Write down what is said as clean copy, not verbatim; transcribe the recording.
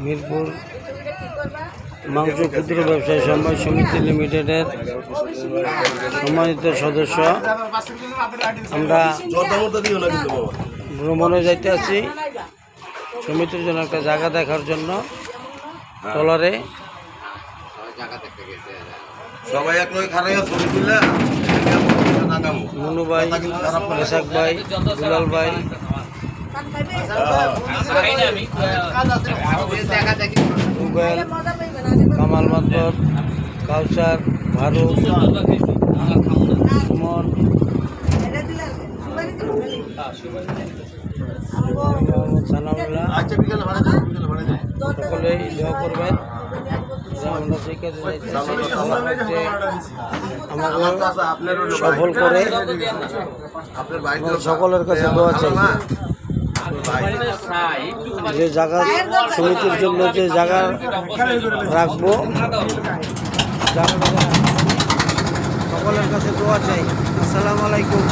মিরপুর মাংস ক্ষুদ্র ব্যবসায়ী সমবায় সমিতি লিমিটেডের সম্মানিত সদস্য, আমরা ভ্রমণে যাইতে আছি সমিতির জন্য একটা জায়গা দেখার জন্য। ট্রলারে মনু ভাই, মেসাক ভাই, দুলাল ভাই, রুবেল, কামাল মাতবর, কাউসার, ফারুক, সুমন, সানাউল্লাহ সকলেই দোয়া করবেন। আমাকে সফল করে সকলের কাছে দোয়া চাই। যে জায়গা সমিতির জন্য যে জায়গা রাখবো, সকলের কাছে দোয়া চাই। আসসালামু আলাইকুম।